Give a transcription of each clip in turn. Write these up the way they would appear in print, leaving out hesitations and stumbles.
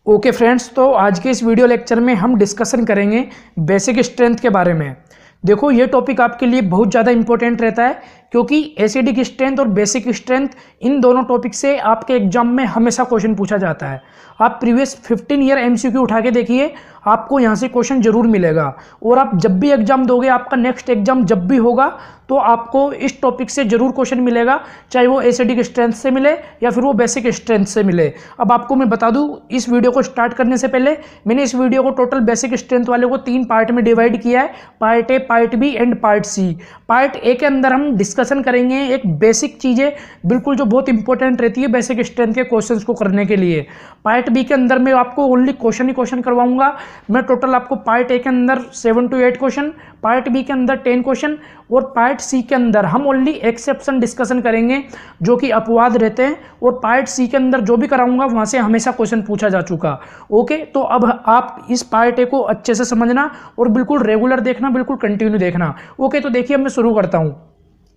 Okay friends, तो आज के इस वीडियो लेक्चर में हम डिस्कशन करेंगे बेसिक स्ट्रेंथ के बारे में। देखो, ये टॉपिक आपके लिए बहुत ज़्यादा इंपॉर्टेंट रहता है क्योंकि एसिडिक स्ट्रेंथ और बेसिक स्ट्रेंथ इन दोनों टॉपिक से आपके एग्जाम में हमेशा क्वेश्चन पूछा जाता है। आप प्रीवियस 15 ईयर एमसीक्यू उठा के देखिए, आपको यहाँ से क्वेश्चन जरूर मिलेगा। और आप जब भी एग्जाम दोगे, आपका नेक्स्ट एग्जाम जब भी होगा तो आपको इस टॉपिक से जरूर क्वेश्चन मिलेगा, चाहे वो एसिडिक स्ट्रेंथ से मिले या फिर वो बेसिक स्ट्रेंथ से मिले। अब आपको मैं बता दूं, इस वीडियो को स्टार्ट करने से पहले मैंने इस वीडियो को टोटल बेसिक स्ट्रेंथ वाले को 3 पार्ट में डिवाइड किया है, part A, part B and part C. Part A के अंदर हम डिस्कशन करेंगे एक बेसिक चीज़ें बिल्कुल जो बहुत इंपॉर्टेंट रहती है बेसिक स्ट्रेंथ के क्वेश्चंस को करने के लिए। पार्ट बी के अंदर मैं आपको ओनली क्वेश्चन ही क्वेश्चन करवाऊंगा। मैं टोटल आपको पार्ट ए के अंदर 7 to 8 क्वेश्चन, पार्ट बी के अंदर 10 क्वेश्चन और पार्ट सी के अंदर हम ओनली एक्सेप्शन डिस्कशन करेंगे जो कि अपवाद रहते हैं। और पार्ट सी के अंदर जो भी कराऊंगा वहां से हमेशा क्वेश्चन पूछा जा चुका। ओके, तो अब आप इस पार्ट ए को अच्छे से समझना और बिल्कुल रेगुलर देखना, बिल्कुल कंटिन्यू देखना। ओके, तो देखिए, मैं शुरू करता हूं।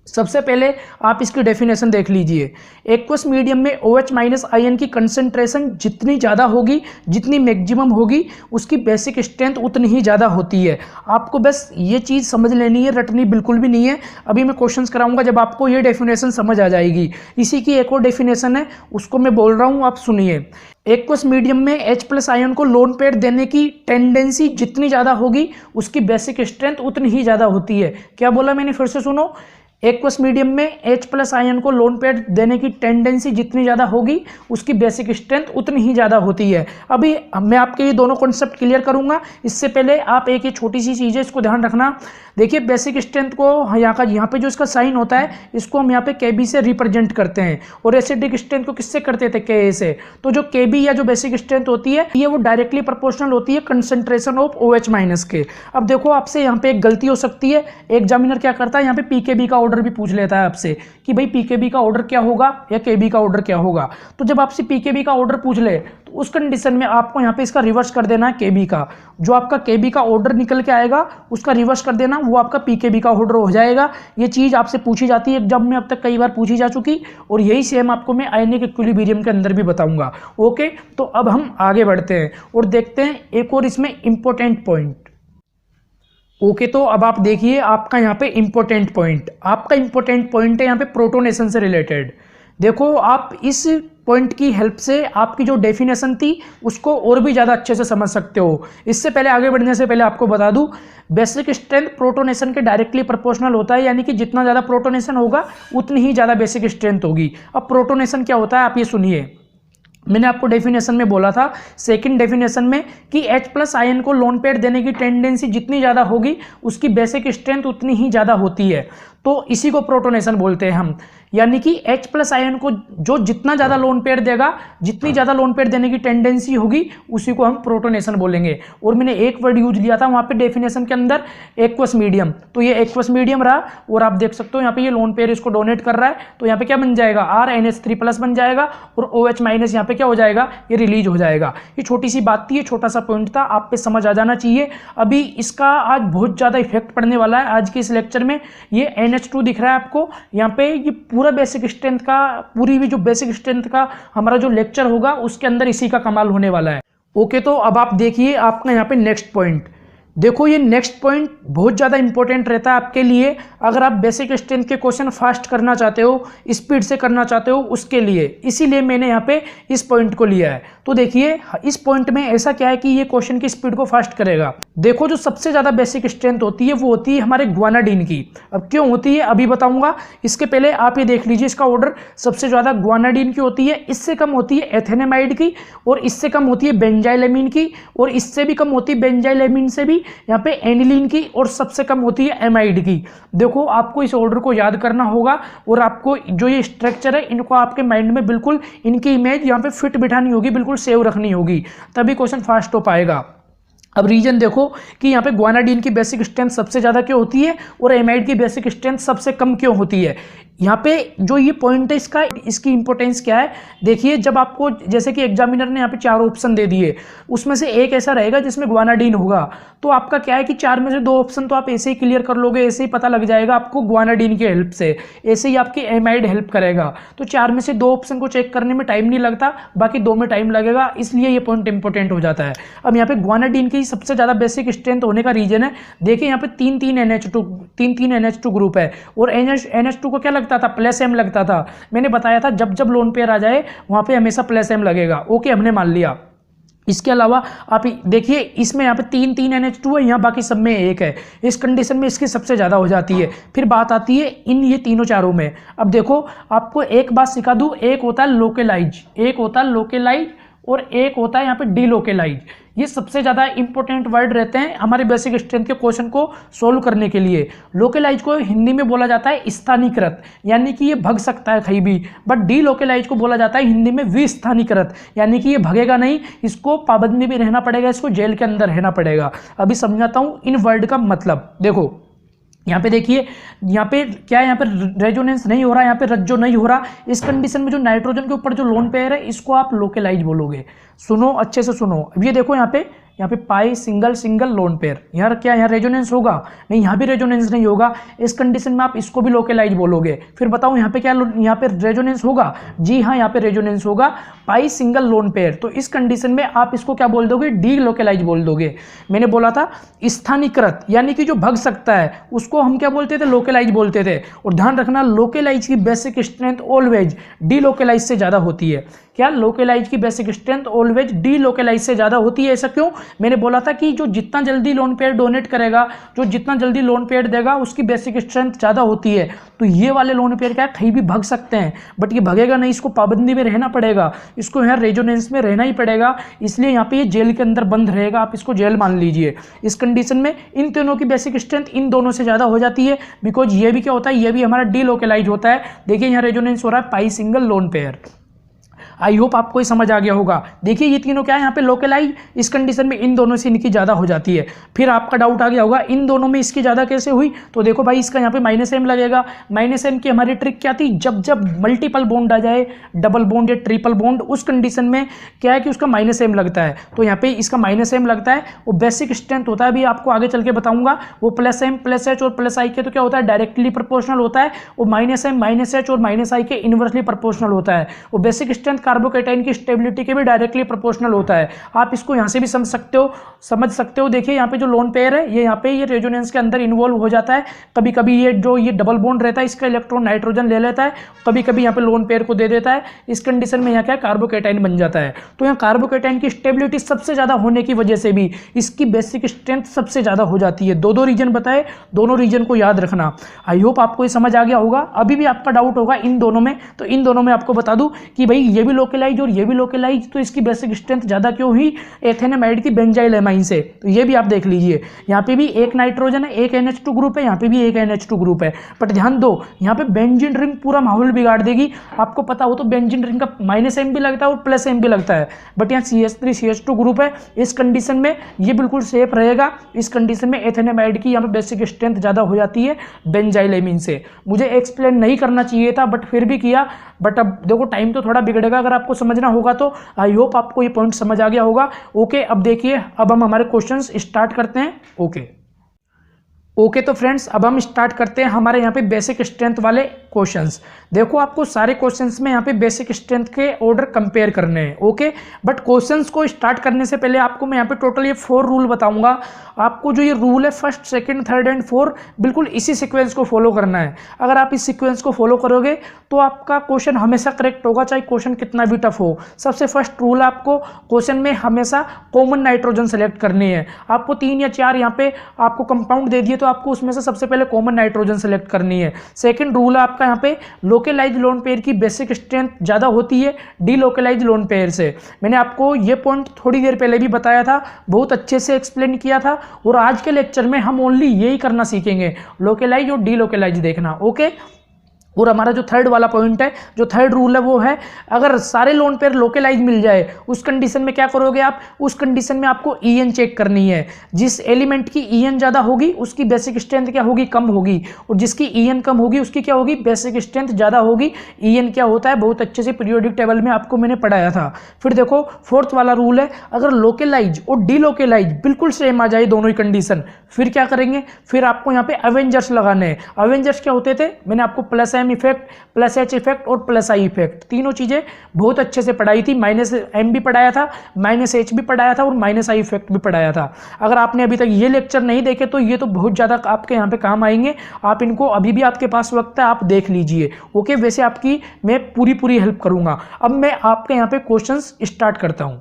सबसे पहले आप इसकी डेफिनेशन देख लीजिए। एक्वस मीडियम में OH माइनस आयन की कंसंट्रेशन जितनी ज़्यादा होगी, जितनी मैक्सिमम होगी, उसकी बेसिक स्ट्रेंथ उतनी ही ज़्यादा होती है। आपको बस ये चीज़ समझ लेनी है, रटनी बिल्कुल भी नहीं है। अभी मैं क्वेश्चंस कराऊंगा, जब आपको ये डेफिनेशन समझ आ जाएगी। इसी की एक और डेफिनेशन है, उसको मैं बोल रहा हूँ, आप सुनिए। एक्वस मीडियम में H+ आयन को लोन पेयर देने की टेंडेंसी जितनी ज़्यादा होगी, उसकी बेसिक स्ट्रेंथ उतनी ही ज़्यादा होती है। क्या बोला मैंने, फिर से सुनो। एक्वस मीडियम में H+ आयन को लोन पेयर देने की टेंडेंसी जितनी ज़्यादा होगी, उसकी बेसिक स्ट्रेंथ उतनी ही ज़्यादा होती है। अभी मैं आपके ये दोनों कॉन्सेप्ट क्लियर करूंगा। इससे पहले आप एक ये छोटी सी चीज़ है, इसको ध्यान रखना। देखिए, बेसिक स्ट्रेंथ को यहाँ पे जो इसका साइन होता है, इसको हम यहाँ पे Kb से रिप्रेजेंट करते हैं। और एसिडिक स्ट्रेंथ को किससे करते थे, Ka से। तो जो Kb या जो बेसिक स्ट्रेंथ होती है, ये वो डायरेक्टली प्रोपोर्शनल होती है कंसंट्रेशन ऑफ OH माइनस के। अब देखो, आपसे यहाँ पे एक गलती हो सकती है। एग्जामिनर क्या करता है, यहाँ पे Pkb का ऑर्डर भी पूछ लेता है आपसे कि भाई Pkb का ऑर्डर क्या होगा या Kb का ऑर्डर क्या होगा। तो जब आपसे Pkb का ऑर्डर पूछ ले, तो उस कंडीशन में आपको यहाँ पे इसका रिवर्स कर देना है Kb का। जो आपका Kb का ऑर्डर निकल के आएगा, उसका रिवर्स कर देना, वो आपका Pkb का ऑर्डर हो जाएगा। ये चीज़ आपसे पूछी जाती है एग्जाम में, अब तक कई बार पूछी जा चुकी, और यही सेम आपको मैं आयनिक इक्विलिब्रियम के अंदर भी बताऊंगा। ओके, तो अब हम आगे बढ़ते हैं और देखते हैं एक और इसमें इंपॉर्टेंट पॉइंट। ओके, तो अब आप देखिए, आपका यहाँ पे इंपॉर्टेंट पॉइंट, आपका इंपॉर्टेंट पॉइंट है यहाँ पे प्रोटोनेशन से रिलेटेड। देखो, आप इस पॉइंट की हेल्प से आपकी जो डेफिनेशन थी उसको और भी ज़्यादा अच्छे से समझ सकते हो। इससे पहले आगे बढ़ने से पहले आपको बता दूं, बेसिक स्ट्रेंथ प्रोटोनेशन के डायरेक्टली प्रोपोर्शनल होता है, यानी कि जितना ज़्यादा प्रोटोनेशन होगा उतनी ही ज़्यादा बेसिक स्ट्रेंथ होगी। अब प्रोटोनेशन क्या होता है, आप ये सुनिए। मैंने आपको डेफिनेशन में बोला था, सेकंड डेफिनेशन में, कि H+ आयन को लोन पेयर देने की टेंडेंसी जितनी ज़्यादा होगी, उसकी बेसिक स्ट्रेंथ उतनी ही ज़्यादा होती है। तो इसी को प्रोटोनेशन बोलते हैं हम। यानी कि H+ आयन को जो जितना ज़्यादा लोन पेयर देगा, जितनी ज़्यादा लोन पेयर देने की टेंडेंसी होगी, उसी को हम प्रोटोनेशन बोलेंगे। और मैंने एक वर्ड यूज लिया था वहाँ पे डेफिनेशन के अंदर, एक्वस मीडियम। तो ये एक्वस मीडियम रहा, और आप देख सकते हो यहाँ पे ये लोन पेयर इसको डोनेट कर रहा है, तो यहाँ पे क्या बन जाएगा, RNH3+ बन जाएगा, और OH माइनस यहाँ पे क्या हो जाएगा, ये रिलीज हो जाएगा। ये छोटी सी बात थी, ये छोटा सा पॉइंट था, आप पे समझ आ जाना चाहिए। अभी इसका आज बहुत ज़्यादा इफेक्ट पड़ने वाला है आज के इस लेक्चर में। ये NH2 दिख रहा है आपको यहाँ पे, ये पूरा बेसिक स्ट्रेंथ का, पूरी भी जो बेसिक स्ट्रेंथ का हमारा जो लेक्चर होगा, उसके अंदर इसी का कमाल होने वाला है। ओके, तो अब आप देखिए आपका यहाँ पे नेक्स्ट पॉइंट। देखो, ये नेक्स्ट पॉइंट बहुत ज़्यादा इंपॉर्टेंट रहता है आपके लिए, अगर आप बेसिक स्ट्रेंथ के क्वेश्चन फास्ट करना चाहते हो, स्पीड से करना चाहते हो, उसके लिए। इसीलिए मैंने यहाँ पे इस पॉइंट को लिया है। तो देखिए, इस पॉइंट में ऐसा क्या है कि ये क्वेश्चन की स्पीड को फास्ट करेगा। देखो, जो सबसे ज़्यादा बेसिक स्ट्रेंथ होती है वो होती है हमारे ग्वानाडीन की। अब क्यों होती है अभी बताऊंगा, इसके पहले आप ये देख लीजिए, इसका ऑर्डर सबसे ज़्यादा ग्वानाडीन की होती है, इससे कम होती है एथेनेमाइड की, और इससे कम होती है बेंजाइलेमिन की, और इससे भी कम होती है बेंजाइलेमिन से भी यहाँ पे एनिलीन की, और सबसे कम होती है एमाइड की। देखो, आपको इस ऑर्डर को याद करना होगा, और आपको जो ये स्ट्रक्चर है, इनको आपके माइंड में बिल्कुल इनकी इमेज यहाँ पे फिट बिठानी होगी, बिल्कुल सेव रखनी होगी, तभी क्वेश्चन फास्ट हो पाएगा। अब रीजन देखो कि यहाँ पे ग्वानाडीन की बेसिक स्ट्रेंथ सबसे ज़्यादा क्यों होती है और एमाइड की बेसिक स्ट्रेंथ सबसे कम क्यों होती है। यहाँ पे जो ये पॉइंट है इसका, इसकी इंपॉर्टेंस क्या है, देखिए जब आपको जैसे कि एग्जामिनर ने यहाँ पे 4 ऑप्शन दे दिए, उसमें से एक ऐसा रहेगा जिसमें ग्वानाडीन होगा, तो आपका क्या है कि 4 में से 2 ऑप्शन तो आप ऐसे ही क्लियर कर लोगे, ऐसे ही पता लग जाएगा आपको ग्वानाडीन की हेल्प से, ऐसे ही आपकी एमाइड हेल्प करेगा। तो 4 में से 2 ऑप्शन को चेक करने में टाइम नहीं लगता, बाकी 2 में टाइम लगेगा, इसलिए ये पॉइंट इंपॉर्टेंट हो जाता है। अब यहाँ पे ग्वानाडीन की सबसे ज़्यादा बेसिक स्ट्रेंथ होने का रीजन है, देखिए यहाँ पे 3 NH2 ग्रुप है, और NH2 को क्या लगता था, प्लस एम लगता था। मैंने बताया था जब जब लोन पेयर आ जाए वहां पे हमेशा प्लस एम लगेगा। ओके, हमने मान लिया। इसके अलावा आप देखिए इसमें यहाँ पे 3 NH2 है, यहाँ बाकी सब में 1 है। इस कंडीशन में इसकी सबसे ज़्यादा हो जाती है। फिर बात आती है इन ये तीनों चारों में। अब देखो आपको एक बात सिखा दूँ, एक होता है लोकेलाइज, और एक होता है यहाँ पे डीलोकेलाइज। ये सबसे ज़्यादा इंपॉर्टेंट वर्ड रहते हैं हमारे बेसिक स्ट्रेंथ के क्वेश्चन को सोल्व करने के लिए। लोकेलाइज को हिंदी में बोला जाता है स्थानीकृत, यानी कि ये भग सकता है कहीं भी, बट डीलोकेलाइज को बोला जाता है हिंदी में विस्थानीकृत, यानी कि ये भगेगा नहीं, इसको पाबंदी में रहना पड़ेगा, इसको जेल के अंदर रहना पड़ेगा। अभी समझाता हूँ इन वर्ड का मतलब। देखो यहाँ पे देखिए, यहाँ पे क्या है, यहाँ पे रेजोनेंस नहीं हो रहा, यहाँ पे रज्जो नहीं हो रहा। इस कंडीशन में जो नाइट्रोजन के ऊपर जो लोन पेयर है इसको आप लोकेलाइज बोलोगे। सुनो अच्छे से सुनो। अब ये देखो यहाँ पे पाई सिंगल लोन पेयर, यहाँ क्या यहाँ रेजोनेंस होगा, नहीं यहाँ भी रेजोनेंस नहीं होगा। इस कंडीशन में आप इसको भी लोकेलाइज बोलोगे। फिर बताओ यहाँ पे क्या, यहाँ पे रेजोनेंस होगा, जी हाँ यहाँ पे रेजोनेंस होगा, पाई सिंगल लोन पेयर। तो इस कंडीशन में आप इसको क्या बोल दोगे, डी लोकेलाइज बोल दोगे। मैंने बोला था स्थानीकृत, यानी कि जो भग सकता है उसको हम क्या बोलते थे, लोकेलाइज बोलते थे। और ध्यान रखना लोकेलाइज की basic strength always D localise से ज़्यादा होती है। क्या, लोकेलाइज की basic strength always D localise से ज़्यादा होती है। ऐसा क्यों, मैंने बोला था कि जो जितना जल्दी लोन पेयर डोनेट करेगा, जो जितना जल्दी लोन पेयर देगा, उसकी बेसिक स्ट्रेंथ ज़्यादा होती है। तो ये वाले लोन पेयर क्या कहीं भी भग सकते हैं, बट ये भगेगा नहीं, इसको पाबंदी में रहना पड़ेगा, इसको यहाँ रेजोनेंस में रहना ही पड़ेगा, इसलिए यहाँ पे ये जेल के अंदर बंद रहेगा, आप इसको जेल मान लीजिए। इस कंडीशन में इन तीनों की बेसिक स्ट्रेंथ इन दोनों से ज़्यादा हो जाती है, बिकॉज ये भी क्या होता है, ये भी हमारा डी लोकेलाइज होता है। देखिए यहाँ रेजोनेंस हो रहा है pi single lone pair. I hope आपको ये समझ आ गया होगा। देखिए ये तीनों क्या है, यहाँ पे लोकेलाइज, इस कंडीशन में इन दोनों से इनकी ज़्यादा हो जाती है। फिर आपका डाउट आ गया होगा इन दोनों में इसकी ज़्यादा कैसे हुई, तो देखो भाई इसका यहाँ पे -m लगेगा। -m की हमारी ट्रिक क्या थी, जब जब मल्टीपल बॉन्ड आ जाए, डबल बॉन्ड या ट्रिपल बॉन्ड, उस कंडीशन में क्या है कि उसका -m लगता है। तो यहाँ पे इसका -m लगता है। वो बेसिक स्ट्रेंथ होता है, अभी आपको आगे चल के बताऊंगा, वो +m +h और +i के तो क्या होता है, डायरेक्टली प्रोपोर्शनल होता है। वो -m -h और -i के इनवर्सली प्रोपोर्शनल होता है। वो बेसिक स्ट्रेंथ कार्बोकेटाइन की स्टेबिलिटी के भी डायरेक्टली प्रोपोर्शनल होता है। आप इसको यहाँ से भी समझ सकते हो। देखिए यहाँ पे जो लोन पेयर है ये यहाँ पे ये रेजोनेंस के अंदर इन्वॉल्व हो जाता है। कभी कभी ये जो ये डबल बॉन्ड रहता है इसका इलेक्ट्रॉन नाइट्रोजन ले लेता है, कभी कभी यहाँ पे लोन पेयर को दे देता है। इस कंडीशन में यहाँ क्या कार्बोकेटाइन बन जाता है। तो यहाँ कार्बोकेटाइन की स्टेबिलिटी सबसे ज़्यादा होने की वजह से भी इसकी बेसिक स्ट्रेंथ सबसे ज़्यादा हो जाती है। दो रीजन बताए, दोनों रीजन को याद रखना। आई होप आपको ये समझ आ गया होगा। अभी भी आपका डाउट होगा इन दोनों में, तो इन दोनों में आपको बता दूं कि भाई ये भी लोकेलाइज और ये भी लोकेलाइज, तो इसकी बेसिक स्ट्रेंथ ज़्यादा क्यों हुई, एथेनेमाइड की बेंजाइल एमाइन से। तो ये भी आप देख लीजिए, यहाँ पे भी एक नाइट्रोजन है, एक NH2 ग्रुप है, यहाँ पे भी एक NH2 ग्रुप है। बट ध्यान दो यहाँ पे बेंजीन रिंग पूरा माहौल बिगाड़ देगी। आपको पता हो तो बेंजीन रिंग का -m भी लगता है और +m भी लगता है, बट यहाँ CH3 CH2 ग्रुप है। इस कंडीशन में ये बिल्कुल सेफ रहेगा। इस कंडीशन में एथेनेमाइड की यहाँ पे बेसिक स्ट्रेंथ ज़्यादा हो जाती है बेंजाइल एमीन से। मुझे एक्सप्लेन नहीं करना चाहिए था बट फिर भी किया। बट अब देखो टाइम तो थोड़ा बिगड़ेगा, अगर आपको समझना होगा तो। आई होप आपको ये पॉइंट समझ आ गया होगा। ओके, अब देखिए अब हम हमारे क्वेश्चंस स्टार्ट करते हैं। ओके तो फ्रेंड्स अब हम स्टार्ट करते हैं हमारे यहाँ पे बेसिक स्ट्रेंथ वाले क्वेश्चंस। देखो आपको सारे क्वेश्चंस में यहाँ पे बेसिक स्ट्रेंथ के ऑर्डर कंपेयर करने हैं। ओके, बट क्वेश्चंस को स्टार्ट करने से पहले आपको मैं यहाँ पे टोटल ये 4 रूल बताऊंगा। आपको जो ये रूल है 1st, 2nd, 3rd एंड 4 बिल्कुल इसी सीक्वेंस को फॉलो करना है। अगर आप इस सीक्वेंस को फॉलो करोगे तो आपका क्वेश्चन हमेशा करेक्ट होगा, चाहे क्वेश्चन कितना भी टफ हो। सबसे फर्स्ट रूल आपको क्वेश्चन में हमेशा कॉमन नाइट्रोजन सेलेक्ट करनी है। आपको 3 या 4 यहाँ पे आपको कंपाउंड दे दिए तो आपको उसमें से सबसे पहले कॉमन नाइट्रोजन सेलेक्ट करनी है। सेकंड रूल है आपका यहाँ पे लोकेलाइज लोन पेयर की बेसिक स्ट्रेंथ ज़्यादा होती है डी लोकेलाइज लोन पेयर से। मैंने आपको ये पॉइंट थोड़ी देर पहले भी बताया था, बहुत अच्छे से एक्सप्लेन किया था, और आज के लेक्चर में हम ओनली यही करना सीखेंगे, लोकेलाइज और डी लोकेलाइज देखना। ओके, और हमारा जो थर्ड वाला पॉइंट है, जो थर्ड रूल है वो है, अगर सारे लोन पेयर लोकलाइज मिल जाए उस कंडीशन में क्या करोगे आप, उस कंडीशन में आपको ईएन चेक करनी है। जिस एलिमेंट की ईएन ज़्यादा होगी उसकी बेसिक स्ट्रेंथ क्या होगी, कम होगी, और जिसकी ईएन कम होगी उसकी क्या होगी, बेसिक स्ट्रेंथ ज़्यादा होगी। ईएन क्या होता है बहुत अच्छे से पीरियोडिक टेबल में आपको मैंने पढ़ाया था। फिर देखो फोर्थ वाला रूल है, अगर लोकलाइज और डीलोकलाइज बिल्कुल सेम आ जाए दोनों ही कंडीशन, फिर क्या करेंगे, फिर आपको यहाँ पे अवेंजर्स लगाने हैं। अवेंजर्स क्या होते थे, मैंने आपको plus M effect, plus H effect और प्लस आई इफेक्ट तीनों चीज़ें बहुत अच्छे से पढ़ाई थी। माइनस एम भी पढ़ाया था, माइनस एच भी पढ़ाया था और माइनस आई इफेक्ट भी पढ़ाया था। अगर आपने अभी तक ये लेक्चर नहीं देखे तो ये तो बहुत ज़्यादा आपके यहाँ पे काम आएंगे। आप इनको अभी भी आपके पास वक्त है, आप देख लीजिए। ओके, वैसे आपकी मैं पूरी हेल्प करूँगा। अब मैं आपके यहाँ पे क्वेश्चंस स्टार्ट करता हूँ।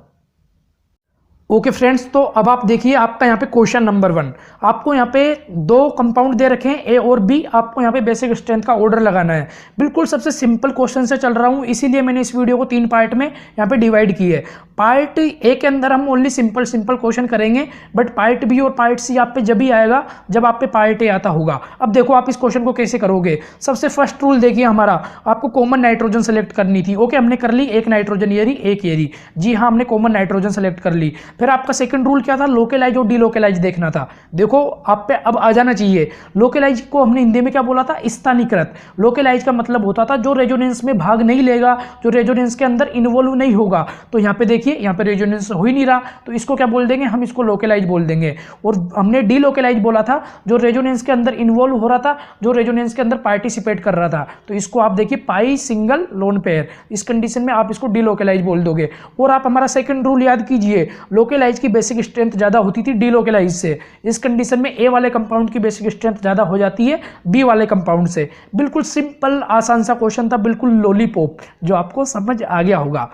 ओके फ्रेंड्स, तो अब आप देखिए आपका यहाँ पे क्वेश्चन नंबर 1, आपको यहाँ पे दो कंपाउंड दे रखे हैं ए और बी, आपको यहाँ पे बेसिक स्ट्रेंथ का ऑर्डर लगाना है। बिल्कुल सबसे सिंपल क्वेश्चन से चल रहा हूँ, इसीलिए मैंने इस वीडियो को 3 पार्ट में यहाँ पे डिवाइड की है। पार्ट ए के अंदर हम ओनली सिंपल क्वेश्चन करेंगे, बट पार्ट बी और पार्ट सी आप पे जब ही आएगा जब आप पे पार्ट ए आता होगा। अब देखो आप इस क्वेश्चन को कैसे करोगे। सबसे फर्स्ट रूल देखिए हमारा, आपको कॉमन नाइट्रोजन सेलेक्ट करनी थी। ओके, हमने कर ली, एक नाइट्रोजन ये रही, एक ये रही। जी हाँ, हमने कॉमन नाइट्रोजन सेलेक्ट कर ली। फिर आपका सेकंड रूल क्या था, लोकलाइज और डीलोकलाइज देखना था। देखो आप पे अब आ जाना चाहिए। लोकलाइज को हमने हिंदी में क्या बोला था, स्थानीकृत। लोकलाइज का मतलब होता था जो रेजोनेंस में भाग नहीं लेगा, जो रेजोनेंस के अंदर इन्वॉल्व नहीं होगा। तो यहाँ पे देखिए, यहाँ पे रेजोनेंस हो ही नहीं रहा, तो इसको क्या बोल देंगे, हम इसको लोकलाइज बोल देंगे। और हमने डीलोकलाइज बोला था जो रेजोनेंस के अंदर इन्वॉल्व हो रहा था, जो रेजोनेंस के अंदर पार्टिसिपेट कर रहा था। तो इसको आप देखिए पाई सिंगल लोन पेयर, इस कंडीशन में आप इसको डीलोकलाइज बोल दोगे। और आप हमारा सेकंड रूल याद कीजिए, लोकलाइज की बेसिक स्ट्रेंथ ज़्यादा होती थी डीलोकलाइज से। इस कंडीशन में ए वाले कंपाउंड की बेसिक स्ट्रेंथ ज़्यादा हो जाती है बी वाले कंपाउंड से। बिल्कुल सिंपल आसान सा क्वेश्चन था, बिल्कुल लॉलीपॉप, जो आपको समझ आ गया होगा।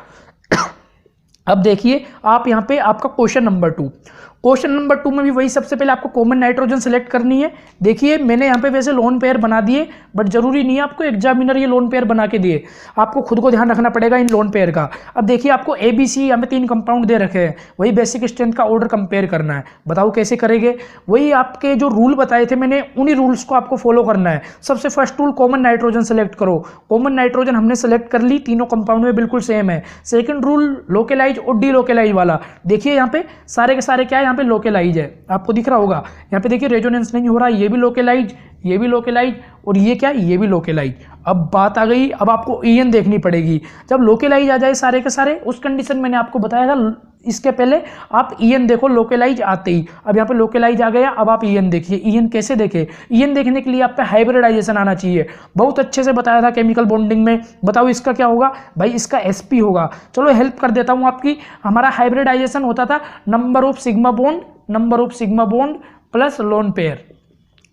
अब देखिए आप यहाँ पे आपका क्वेश्चन नंबर 2, क्वेश्चन नंबर 2 में भी वही, सबसे पहले आपको कॉमन नाइट्रोजन सेलेक्ट करनी है। देखिए मैंने यहाँ पे वैसे लोन पेयर बना दिए, बट जरूरी नहीं है आपको एग्जामिनर ये लोन पेयर बना के दिए, आपको खुद को ध्यान रखना पड़ेगा इन लोन पेयर का। अब देखिए आपको ए बी सी यहाँ पे 3 कंपाउंड दे रखे हैं, वही बेसिक स्ट्रेंथ का ऑर्डर कंपेयर करना है। बताओ कैसे करेंगे, वही आपके जो रूल बताए थे मैंने, उन्हीं रूल्स को आपको फॉलो करना है। सबसे first rule, common nitrogen select करो। कॉमन नाइट्रोजन हमने सेलेक्ट कर ली, तीनों कंपाउंड में बिल्कुल सेम है। सेकंड रूल, लोकलाइज और डीलोकलाइज वाला। देखिए यहाँ पे सारे के सारे क्या है, यहाँ पे लोकलाइज है, आपको दिख रहा होगा। यहाँ पे देखिए रेजोनेंस नहीं हो रहा, ये भी लोकलाइज, ये भी लोकलाइज, और ये क्या है, ये भी लोकलाइज। अब बात आ गई, अब आपको ईएन देखनी पड़ेगी। जब लोकलाइज आ जाए सारे के सारे, उस कंडीशन मैंने आपको बताया था इसके पहले आप ईएन देखो लोकलाइज आते ही। अब यहाँ पे लोकलाइज आ गया, अब आप ईएन देखिए। ईएन कैसे देखे, ईएन देखने के लिए आप पे हाइब्रिडाइजेशन आना चाहिए। बहुत अच्छे से बताया था केमिकल बॉन्डिंग में। बताओ इसका क्या होगा भाई, इसका एसपी होगा। चलो हेल्प कर देता हूँ आपकी। हमारा हाइब्रिडाइजेशन होता था number of sigma bond plus lone pair.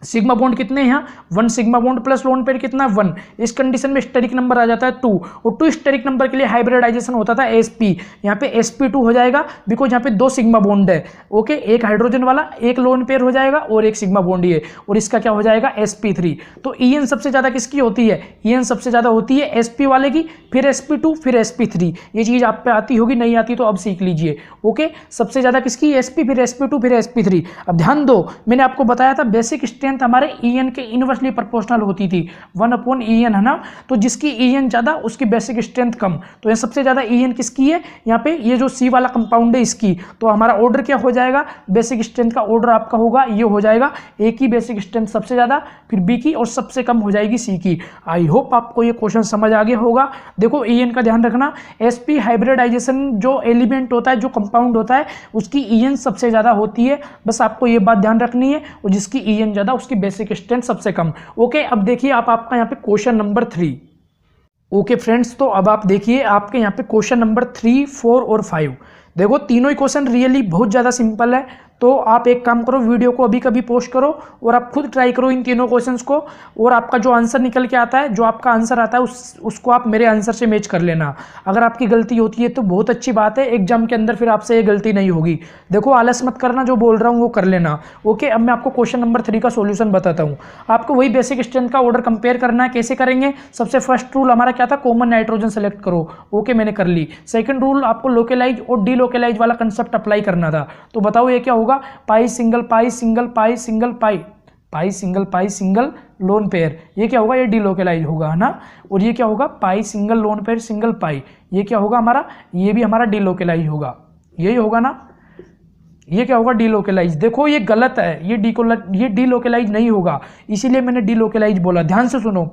Sigma bond कितने हैं यहाँ, 1 sigma bond plus lone pair कितना, 1। इस कंडीशन में स्टेरिक नंबर आ जाता है 2, और 2 स्टेरिक नंबर के लिए हाइब्रिडाइजेशन होता था sp। यहाँ पे sp2 हो जाएगा, बिकॉज यहाँ पे 2 सिग्मा बॉन्ड है। ओके, एक हाइड्रोजन वाला, एक लोन पेयर हो जाएगा और एक सिग्मा बॉन्ड ये, और इसका क्या हो जाएगा sp3। तो en सबसे ज़्यादा किसकी होती है, en सबसे ज़्यादा होती है sp वाले की, फिर sp2 फिर sp3। ये चीज़ आप पे आती होगी, नहीं आती तो अब सीख लीजिए। ओके, सबसे ज़्यादा किसकी, sp फिर sp2 फिर sp3। अब ध्यान दो, मैंने आपको बताया था बेसिक स्ट्रेंथ हमारे ईएन के इनवर्सली प्रोपोर्शनल होती थी, 1/EN है ना। तो जिसकी ईएन ज्यादा उसकी बेसिक स्ट्रेंथ कम। तो ये सबसे ज्यादा ईएन किसकी है, यहाँ पे ये जो सी वाला कंपाउंड है इसकी। तो हमारा ऑर्डर क्या हो जाएगा, बेसिक स्ट्रेंथ का ऑर्डर आपका होगा, ये हो जाएगा ए की बेसिक स्ट्रेंथ सबसे ज्यादा, फिर बी की, और सबसे कम हो जाएगी सी की। आई होप आपको ये क्वेश्चन समझ आ गया होगा। देखो ईएन का ध्यान रखना, एसपी हाइब्रिडाइजेशन जो एलिमेंट होता है, जो कंपाउंड होता है, उसकी ईएन सबसे ज्यादा होती है। बस आपको ये बात ध्यान रखनी है, और जिसकी ईएन ज्यादा उसकी बेसिक स्ट्रेंथ सबसे कम। ओके, अब देखिए आपका यहाँ पे क्वेश्चन नंबर 3। ओके फ्रेंड्स, तो अब आप देखिए आपके यहाँ पे क्वेश्चन नंबर 3, 4 और 5। देखो तीनों ही क्वेश्चन रियली बहुत ज़्यादा सिंपल है। तो आप एक काम करो, वीडियो को अभी कभी पोस्ट करो और आप खुद ट्राई करो इन तीनों क्वेश्चंस को, और आपका जो आंसर निकल के आता है, जो आपका आंसर आता है उसको आप मेरे आंसर से मैच कर लेना। अगर आपकी गलती होती है तो बहुत अच्छी बात है, एग्जाम के अंदर फिर आपसे ये गलती नहीं होगी। देखो आलस मत करना, जो बोल रहा हूँ वो कर लेना। ओके, अब मैं आपको क्वेश्चन नंबर 3 का सोल्यूशन बताता हूँ। आपको वही बेसिक स्ट्रेंथ का ऑर्डर कंपेयर करना है। कैसे करेंगे, सबसे फर्स्ट रूल हमारा क्या था, कॉमन नाइट्रोजन सेलेक्ट करो। ओके, मैंने कर ली। सेकंड रूल, आपको लोकलाइज और डीलोकलाइज वाला कंसेप्ट अप्लाई करना था। तो बताओ ये क्या होगा, पाई सिंगल पाई सिंगल पाई सिंगल पाई, पाई सिंगल लोन पेयर, ये क्या होगा, ये डिलोकेलाइज होगा, है ना। और ये क्या होगा, पाई सिंगल लोन पेयर सिंगल पाई, ये क्या होगा हमारा, ये भी हमारा डिलोकेलाइज होगा, यही होगा ना। ये क्या होगा, डिलोकेलाइज। देखो ये गलत है, ये डिलोकेलाइज नहीं होगा, इसीलिए मैंने डिलोकेलाइज बोला। ध्यान से सुनो,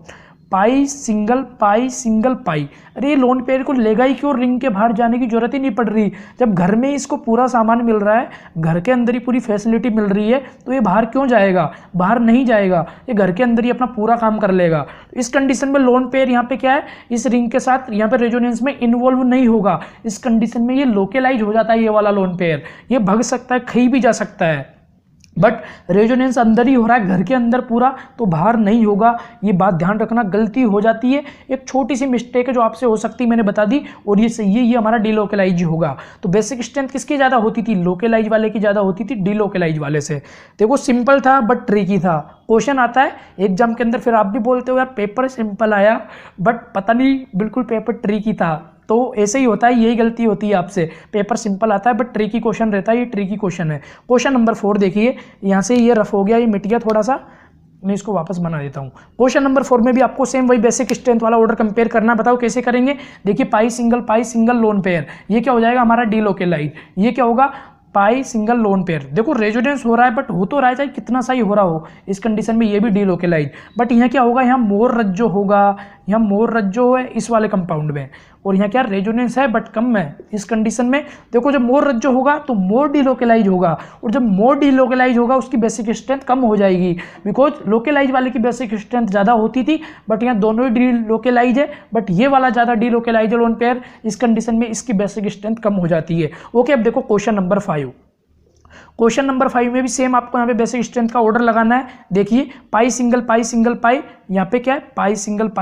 पाई सिंगल पाई। अरे ये लोन पेयर को लेगा ही क्यों, रिंग के बाहर जाने की जरूरत ही नहीं पड़ रही। जब घर में इसको पूरा सामान मिल रहा है, घर के अंदर ही पूरी फैसिलिटी मिल रही है, तो ये बाहर क्यों जाएगा, बाहर नहीं जाएगा, ये घर के अंदर ही अपना पूरा काम कर लेगा। इस कंडीशन में लोन पेयर यहाँ पे क्या है, इस रिंग के साथ यहाँ पे रेजोनेंस में इन्वॉल्व नहीं होगा। इस कंडीशन में ये लोकेलाइज हो जाता है, ये वाला लोन पेयर। ये भग सकता है, कहीं भी जा सकता है, बट रेजोनेंस अंदर ही हो रहा है, घर के अंदर पूरा, तो बाहर नहीं होगा। ये बात ध्यान रखना, गलती हो जाती है, एक छोटी सी मिस्टेक है जो आपसे हो सकती है, मैंने बता दी, और ये सही है, ये हमारा डिलोकेलाइज होगा। तो बेसिक स्ट्रेंथ किसकी ज़्यादा होती थी, लोकेलाइज वाले की ज़्यादा होती थी डिलोकेलाइज वाले से। देखो सिंपल था बट ट्रिकी था। क्वेश्चन आता है एग्जाम के अंदर, फिर आप भी बोलते हो यार पेपर सिंपल आया बट पता नहीं बिल्कुल पेपर ट्रिकी था, तो ऐसे ही होता है, यही गलती होती है आपसे। पेपर सिंपल आता है बट ट्रिकी क्वेश्चन रहता है, ये ट्रिकी क्वेश्चन है। क्वेश्चन नंबर 4 देखिए, यहाँ से ये रफ हो गया, ये मिट गया थोड़ा सा, मैं इसको वापस बना देता हूँ। क्वेश्चन नंबर 4 में भी आपको सेम वही बेसिक स्ट्रेंथ वाला ऑर्डर कंपेयर करना, बताओ कैसे करेंगे। देखिए पाई सिंगल लोन पेयर, ये क्या हो जाएगा हमारा डिलोकेलाइज। ये क्या होगा, पाई सिंगल लोन पेयर। देखो रेजोनेंस हो रहा है बट हो तो रहा है, चाहे कितना सही हो रहा हो, इस कंडीशन में ये भी डिलोकेलाइज। बट यहाँ क्या होगा, यहाँ मोर रज्जो होगा, यहाँ मोर रज्जो है इस वाले कंपाउंड में, और यहाँ क्या रेजोनेंस है बट कम है। इस कंडीशन में देखो जब मोर रज्जो होगा तो मोर डिलोकेलाइज होगा, और जब मोर डिलोकेलाइज होगा उसकी बेसिक स्ट्रेंथ कम हो जाएगी, बिकॉज लोकेलाइज वाले की बेसिक स्ट्रेंथ ज़्यादा होती थी, बट यहाँ दोनों ही डिलोकेलाइज है, बट ये वाला ज़्यादा डिलोकेलाइज है लोन पेयर। इस कंडीशन में इसकी बेसिक स्ट्रेंथ कम हो जाती है। ओके, अब देखो क्वेश्चन नंबर 5। क्वेश्चन नंबर 5 में भी सेम आपको यहाँ पे बेसिक स्ट्रेंथ का ऑर्डर लगाना है। देखिए पाई सिंगल पाई, यहाँ पे क्या है, पाई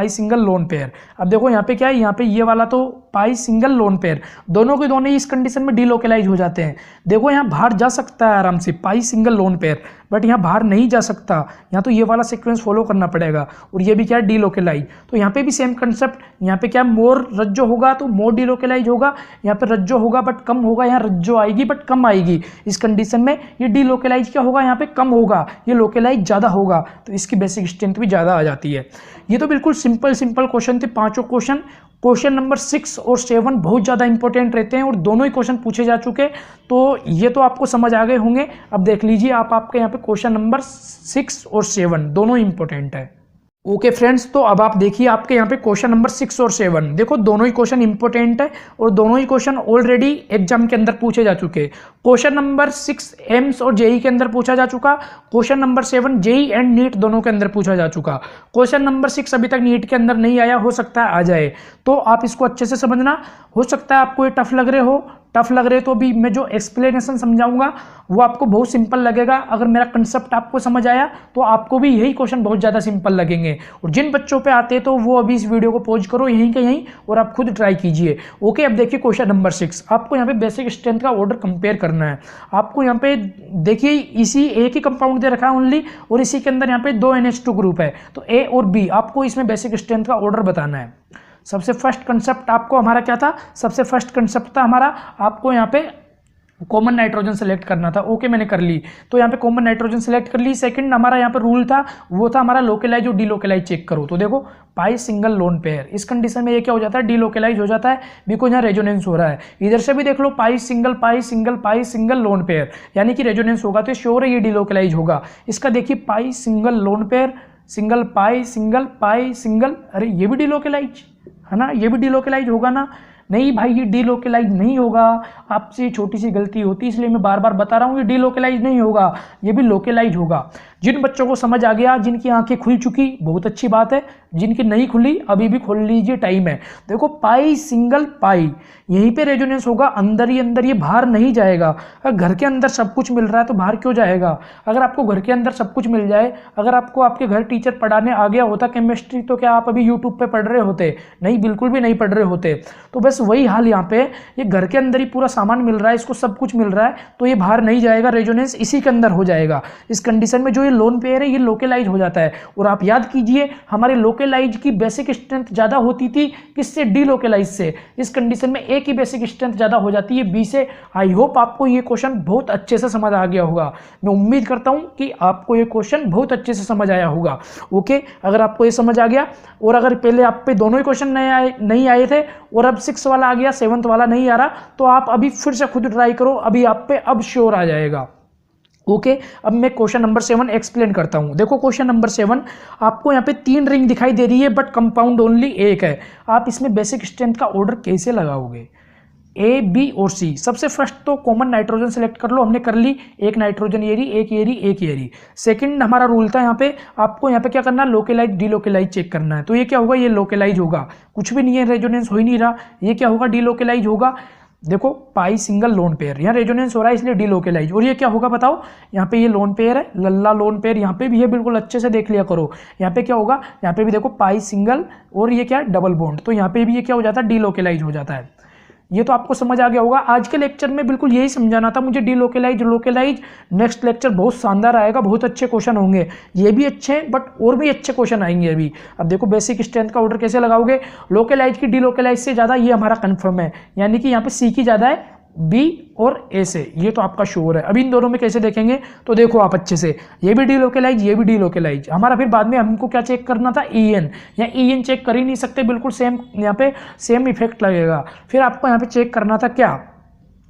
सिंगल लोन पेयर। अब देखो यहाँ पे क्या है, यहाँ पे ये वाला तो पाई सिंगल लोन पेयर, दोनों के दोनों ही इस कंडीशन में डिलोकेलाइज हो जाते हैं। देखो यहाँ बाहर जा सकता है आराम से पाई सिंगल लोन पेयर, बट यहाँ बाहर नहीं जा सकता, यहाँ तो ये वाला सीक्वेंस फॉलो करना पड़ेगा, और ये भी क्या है डिलोकेलाइज। तो यहाँ पे भी सेम कंसेप्ट, यहाँ पे क्या है, मोर रज्जो होगा तो मोर डिलोकेलाइज होगा, यहाँ पे रज्जो होगा बट कम होगा, यहाँ रज्जो आएगी बट कम आएगी। इस कंडीशन में ये डिलोकेलाइज क्या होगा, यहाँ पे कम होगा, ये लोकेलाइज ज़्यादा होगा, तो इसकी बेसिक स्ट्रेंथ भी ज़्यादा आ जाती है। ये तो बिल्कुल सिंपल क्वेश्चन थे, पांचों क्वेश्चन। क्वेश्चन नंबर 6 और 7 बहुत ज़्यादा इंपॉर्टेंट रहते हैं, और दोनों ही क्वेश्चन पूछे जा चुके, तो ये तो आपको समझ आ गए होंगे। अब देख लीजिए आपके यहाँ पे क्वेश्चन नंबर 6 और 7 दोनों इंपॉर्टेंट है। ओके फ्रेंड्स, तो अब आप देखिए आपके यहाँ पे क्वेश्चन नंबर 6 और 7, देखो दोनों ही क्वेश्चन इंपॉर्टेंट है, और दोनों ही क्वेश्चन ऑलरेडी एग्जाम के अंदर पूछे जा चुके। क्वेश्चन नंबर 6 एम्स और जेई के अंदर पूछा जा चुका, question number 7 JEE and NEET दोनों के अंदर पूछा जा चुका। क्वेश्चन नंबर 6 अभी तक नीट के अंदर नहीं आया, हो सकता है आ जाए, तो आप इसको अच्छे से समझना। हो सकता है आपको ये टफ लग रहे तो भी मैं जो एक्सप्लेनेशन समझाऊंगा वो आपको बहुत सिंपल लगेगा। अगर मेरा कंसेप्ट आपको समझ आया तो आपको भी यही क्वेश्चन बहुत ज़्यादा सिंपल लगेंगे। और जिन बच्चों पे आते हैं तो वो अभी इस वीडियो को पॉज करो यहीं के यहीं, और आप खुद ट्राई कीजिए। ओके, अब देखिए क्वेश्चन नंबर 6, आपको यहाँ पे बेसिक स्ट्रेंथ का ऑर्डर कंपेयर करना है। आपको यहाँ पे देखिए इसी एक ही कंपाउंड दे रखा है ओनली, और इसी के अंदर यहाँ पे 2 NH2 ग्रुप है, तो ए और बी आपको इसमें बेसिक स्ट्रेंथ का ऑर्डर बताना है। सबसे फर्स्ट कंसेप्ट आपको हमारा क्या था, सबसे फर्स्ट कंसेप्ट था हमारा, आपको यहाँ पे कॉमन नाइट्रोजन सेलेक्ट करना था। ओके, मैंने कर ली, तो यहाँ पे कॉमन नाइट्रोजन सेलेक्ट कर ली। सेकंड हमारा यहाँ पे रूल था, वो था हमारा लोकेलाइज और डिलोकेलाइज चेक करो। तो देखो पाई सिंगल लोन पेयर, इस कंडीशन में ये क्या हो जाता है, डिलोकेलाइज हो जाता है, बिकॉज यहाँ रेजोनेंस हो रहा है। इधर से भी देख लो पाई सिंगल लोन पेयर, यानी कि रेजोनेंस होगा तो श्योर है ये डिलोकेलाइज होगा। इसका देखिए पाई सिंगल लोन पेयर, सिंगल पाई सिंगल, अरे ये भी डिलोकेलाइज है ना, ये भी डिलोकेलाइज होगा ना। नहीं भाई ये डिलोकेलाइज नहीं होगा, आपसे छोटी सी गलती होती है, इसलिए मैं बार बार बता रहा हूँ ये डिलोकेलाइज नहीं होगा, ये भी लोकेलाइज होगा। जिन बच्चों को समझ आ गया, जिनकी आंखें खुल चुकी, बहुत अच्छी बात है, जिनकी नहीं खुली अभी भी खोल लीजिए, टाइम है। देखो पाई सिंगल पाई, यहीं पे रेजोनेंस होगा, अंदर ही अंदर, ये बाहर नहीं जाएगा। अगर घर के अंदर सब कुछ मिल रहा है तो बाहर क्यों जाएगा। अगर आपको घर के अंदर सब कुछ मिल जाए, अगर आपको आपके घर टीचर पढ़ाने आ गया होता केमिस्ट्री, तो क्या आप अभी यूट्यूब पे पढ़ रहे होते? नहीं, बिल्कुल भी नहीं पढ़ रहे होते। तो बस वही हाल यहाँ पे, ये घर के अंदर ही पूरा सामान मिल रहा है, इसको सब कुछ मिल रहा है, तो ये बाहर नहीं जाएगा, रेजोनेंस इसी के अंदर हो जाएगा। इस कंडीशन में जो ये लोन पेयर है ये लोकलाइज हो जाता है। और आप याद कीजिए हमारे लोकलाइज की बेसिक स्ट्रेंथ ज़्यादा होती थी किससे, डीलोकलाइज से। इस कंडीशन में ए की बेसिक स्ट्रेंथ ज़्यादा हो जाती है बी से। आई होप आपको ये क्वेश्चन बहुत अच्छे से समझ आ गया होगा। मैं उम्मीद करता हूँ कि आपको ये क्वेश्चन बहुत अच्छे से समझ आया होगा। ओके, अगर आपको ये समझ आ गया और अगर पहले आप पे दोनों ही क्वेश्चन नहीं आए थे और अब 6 वाला आ गया 7th वाला नहीं आ रहा, तो आप अभी फिर से खुद ट्राई करो, अभी आप पे अब श्योर आ जाएगा। ओके, अब मैं क्वेश्चन नंबर 7 एक्सप्लेन करता हूं। देखो क्वेश्चन नंबर 7, आपको यहाँ पे 3 रिंग दिखाई दे रही है बट कंपाउंड ओनली 1 है। आप इसमें बेसिक स्ट्रेंथ का ऑर्डर कैसे लगाओगे, ए बी और सी। सबसे फर्स्ट तो कॉमन नाइट्रोजन सेलेक्ट कर लो, हमने कर ली। एक नाइट्रोजन ये रही, एक ये रही, एक ये रही। सेकंड हमारा रूल था यहाँ पे, आपको यहाँ पे क्या करना है, लोकलाइज डीलोकलाइज चेक करना है। तो ये क्या होगा, ये लोकलाइज होगा, कुछ भी नहीं है, रेजोनेंस हो ही नहीं रहा। ये क्या होगा, डीलोकलाइज होगा। देखो पाई सिंगल लोन पेयर, यहाँ रेजोनेंस हो रहा है इसलिए डीलोकलाइज। और ये क्या होगा बताओ, यहाँ पे ये लोन पेयर है, लल्ला लोन पेयर यहाँ पे भी है, बिल्कुल अच्छे से देख लिया करो। यहाँ पे क्या होगा, यहाँ पे भी देखो पाई सिंगल और ये क्या है, डबल बॉन्ड। तो यहाँ पे भी ये क्या हो जाता है, डीलोकलाइज हो जाता है। ये तो आपको समझ आ गया होगा। आज के लेक्चर में बिल्कुल यही समझाना था मुझे, डीलोकलाइज लोकलाइज। नेक्स्ट लेक्चर बहुत शानदार आएगा, बहुत अच्छे क्वेश्चन होंगे, ये भी अच्छे हैं बट और भी अच्छे क्वेश्चन आएंगे अभी। अब देखो बेसिक स्ट्रेंथ का ऑर्डर कैसे लगाओगे, लोकलाइज की डीलोकलाइज से ज़्यादा ये हमारा कन्फर्म है, यानी कि यहाँ पे सी की ज़्यादा है बी और ए से, ये तो आपका श्योर है। अभी इन दोनों में कैसे देखेंगे, तो देखो आप अच्छे से, ये भी डीलोकलाइज ये भी डीलोकलाइज। हमारा फिर बाद में हमको क्या चेक करना था, ई एन। यहाँ ई एन चेक कर ही नहीं सकते, बिल्कुल सेम यहाँ पे सेम इफेक्ट लगेगा। फिर आपको यहाँ पे चेक करना था क्या,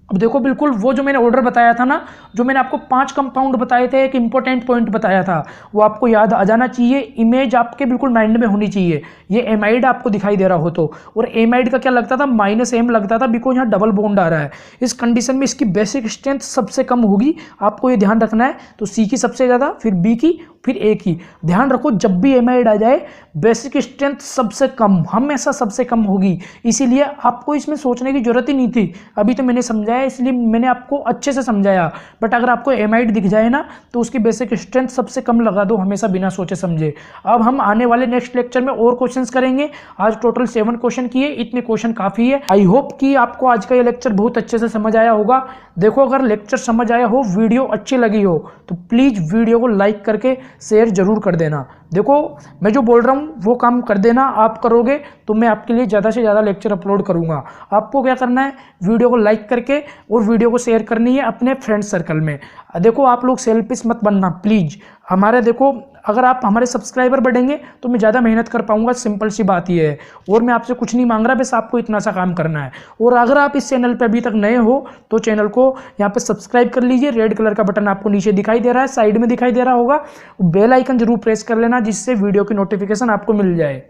अब देखो बिल्कुल वो जो मैंने ऑर्डर बताया था ना, जो मैंने आपको 5 कंपाउंड बताए थे, एक इंपॉर्टेंट पॉइंट बताया था, वो आपको याद आ जाना चाहिए। इमेज आपके बिल्कुल माइंड में होनी चाहिए। ये एमाइड आपको दिखाई दे रहा हो तो, और एमाइड का क्या लगता था, -m लगता था, बिकॉज यहाँ डबल बॉन्ड आ रहा है। इस कंडीशन में इसकी बेसिक स्ट्रेंथ सबसे कम होगी, आपको ये ध्यान रखना है। तो सी की सबसे ज़्यादा, फिर बी की, फिर ए की। ध्यान रखो जब भी एमाइड आ जाए बेसिक स्ट्रेंथ सबसे कम, हमेशा सबसे कम होगी। इसीलिए आपको इसमें सोचने की जरूरत ही नहीं थी, अभी तो मैंने समझाया इसलिए मैंने आपको अच्छे से समझाया। बट अगर आपको एमाइड दिख जाए ना तो उसकी बेसिक स्ट्रेंथ सबसे कम लगा दो, हमेशा बिना सोचे समझे। अब हम आने वाले नेक्स्ट लेक्चर में और क्वेश्चंस करेंगे। आज टोटल 7 क्वेश्चन किए, इतने क्वेश्चन काफ़ी है। आई होप कि आपको आज का ये लेक्चर बहुत अच्छे से समझ आया होगा। देखो अगर लेक्चर समझ आया हो, वीडियो अच्छी लगी हो, तो प्लीज़ वीडियो को लाइक करके शेयर जरूर कर देना। देखो मैं जो बोल रहा हूँ वो काम कर देना, आप करोगे तो मैं आपके लिए ज़्यादा से ज़्यादा लेक्चर अपलोड करूँगा। आपको क्या करना है, वीडियो को लाइक करके और वीडियो को शेयर करनी है अपने फ्रेंड सर्कल में। देखो आप लोग सेल्फिश मत बनना प्लीज़। हमारे देखो अगर आप हमारे सब्सक्राइबर बढ़ेंगे तो मैं ज़्यादा मेहनत कर पाऊंगा, सिंपल सी बात ये है। और मैं आपसे कुछ नहीं मांग रहा, बस आपको इतना सा काम करना है। और अगर आप इस चैनल पे अभी तक नए हो तो चैनल को यहाँ पे सब्सक्राइब कर लीजिए। रेड कलर का बटन आपको नीचे दिखाई दे रहा है, साइड में दिखाई दे रहा होगा, बेल आइकन जरूर प्रेस कर लेना जिससे वीडियो की नोटिफिकेशन आपको मिल जाए।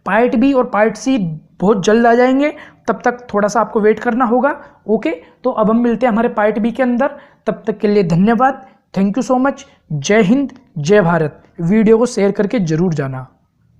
पार्ट बी और पार्ट सी बहुत जल्द आ जाएंगे, तब तक थोड़ा सा आपको वेट करना होगा। ओके, तो अब हम मिलते हैं हमारे पार्ट बी के अंदर। तब तक के लिए धन्यवाद, थैंक यू सो मच। जय हिंद, जय भारत। वीडियो को शेयर करके जरूर जाना।